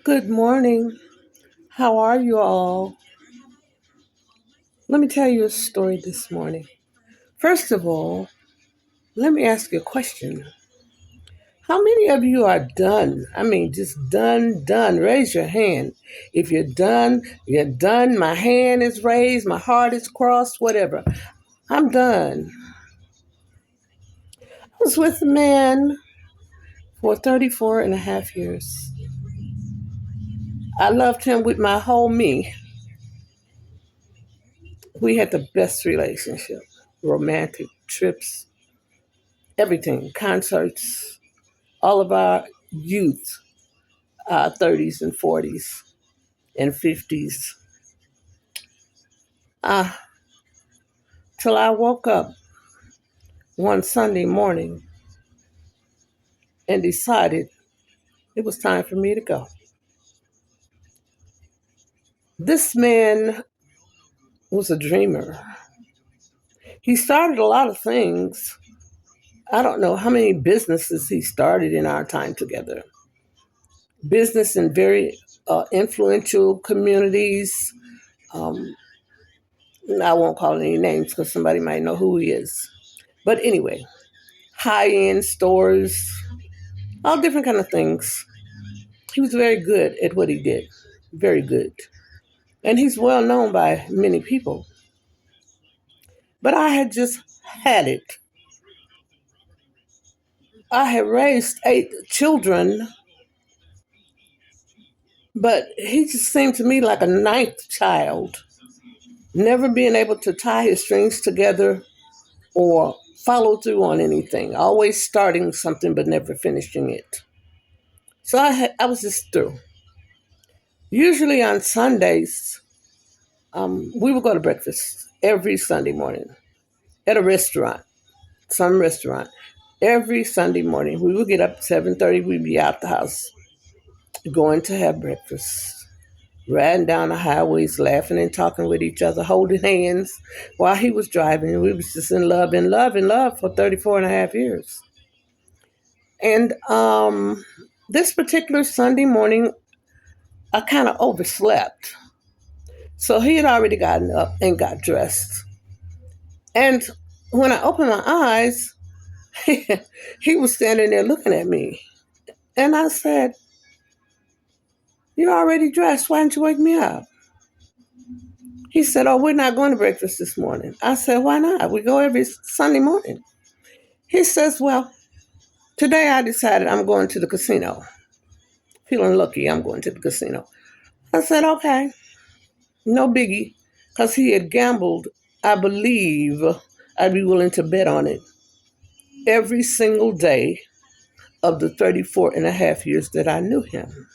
Good morning. How are you all? Let me tell you a story this morning. First of all, let me ask you a question. How many of you are done? I mean, just done. Raise your hand. If you're done, you're done. My hand is raised, my heart is crossed, whatever. I'm done. I was with a man for 34 and a half years. I loved him with my whole me. We had the best relationship, romantic trips, everything, concerts, all of our youth, 30s and 40s and 50s, uh, till I woke up one Sunday morning and decided it was time for me to go. This man was a dreamer. He started a lot of things. I don't know how many businesses he started in our time together. Business in very influential communities. Um, I won't call any names because somebody might know who he is. But anyway, high-end stores, all different kind of things. He was very good at what he did, very good. And he's well known by many people. But I had just had it. I had raised 8 children, but he just seemed to me like a ninth child, never being able to tie his strings together or follow through on anything, always starting something but never finishing it. So I was just through. Usually on Sundays, we would go to breakfast every Sunday morning at a restaurant, some restaurant. Every Sunday morning, we would get up at 7:30. We'd be out the house, going to have breakfast, riding down the highways, laughing and talking with each other, holding hands while he was driving. We was just in love for 34 and a half years. And this particular Sunday morning, I kind of overslept. So he had already gotten up and got dressed. And when I opened my eyes, he was standing there looking at me. And I said, "You're already dressed. Why didn't you wake me up?" He said, "Oh, we're not going to breakfast this morning." I said, "Why not? We go every Sunday morning." He says, "Well, today I decided I'm going to the casino. Feeling lucky, I'm going to the casino." I said, "Okay, no biggie." Because he had gambled, I believe I'd be willing to bet on it every single day of the 34 and a half years that I knew him.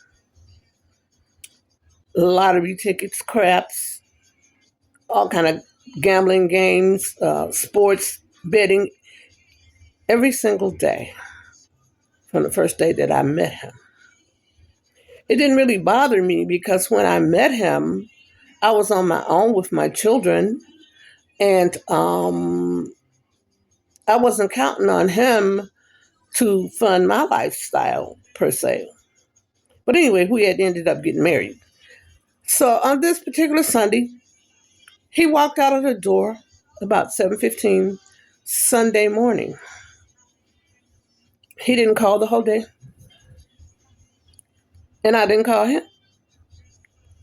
Lottery tickets, craps, all kind of gambling games, sports betting, every single day from the first day that I met him. It didn't really bother me because when I met him, I was on my own with my children, and I wasn't counting on him to fund my lifestyle per se. But anyway, we had ended up getting married. So on this particular Sunday, he walked out of the door about 7:15 Sunday morning. He didn't call the whole day, and I didn't call him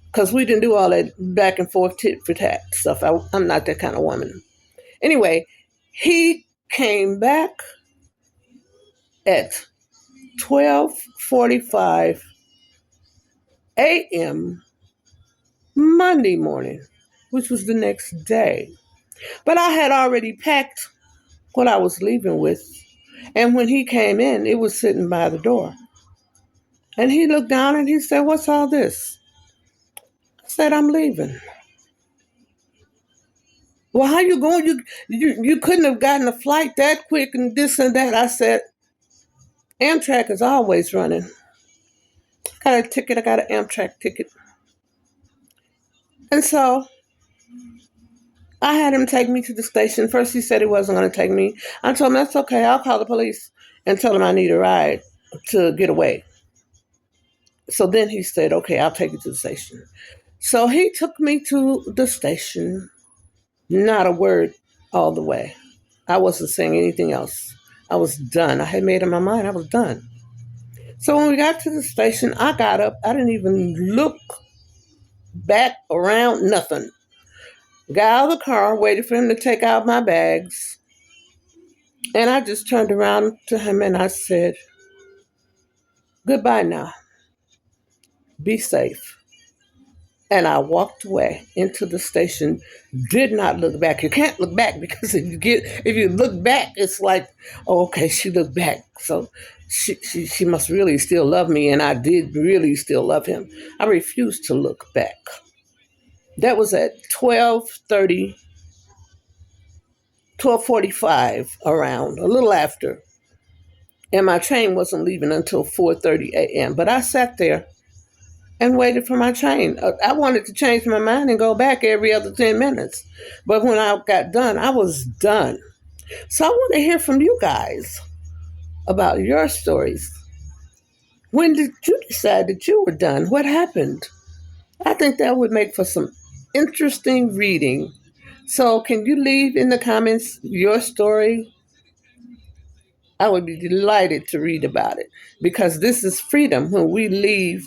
because we didn't do all that back and forth tit for tat stuff. I'm not that kind of woman. Anyway, he came back at 12:45 a.m. Monday morning, which was the next day. But I had already packed what I was leaving with. And when he came in, it was sitting by the door. And he looked down and he said, "What's all this?" I said, "I'm leaving." "Well, how you going? You couldn't have gotten a flight that quick and this and that." I said, "Amtrak is always running. I got a ticket. I got an Amtrak ticket." And so I had him take me to the station. First, he said he wasn't going to take me. I told him, "That's okay. I'll call the police and tell them I need a ride to get away." So then he said, okay, I'll take you to the station. So he took me to the station, not a word all the way. I wasn't saying anything else. I was done. I had made up my mind. I was done. So when we got to the station, I got up. I didn't even look back around, nothing. Got out of the car, waited for him to take out my bags. And I just turned around to him and I said, goodbye now. Be safe. And I walked away into the station, did not look back. You can't look back because if you look back, it's like, oh, okay, she looked back. So she must really still love me. And I did really still love him. I refused to look back. That was at 12:30, 12:45 around, a little after. And my train wasn't leaving until 4:30 a.m. But I sat there and waited for my train. I wanted to change my mind and go back every other 10 minutes. But when I got done, I was done. So I want to hear from you guys about your stories. When did you decide that you were done? What happened? I think that would make for some interesting reading. So can you leave in the comments your story? I would be delighted to read about it because this is freedom when we leave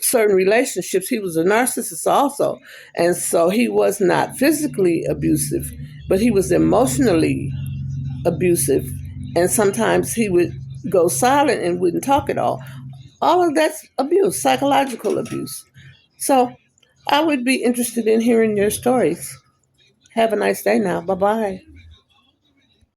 certain relationships. He was a narcissist also. And so he was not physically abusive, but he was emotionally abusive. And sometimes he would go silent and wouldn't talk at all. All of that's abuse, psychological abuse. So I would be interested in hearing your stories. Have a nice day now. Bye bye.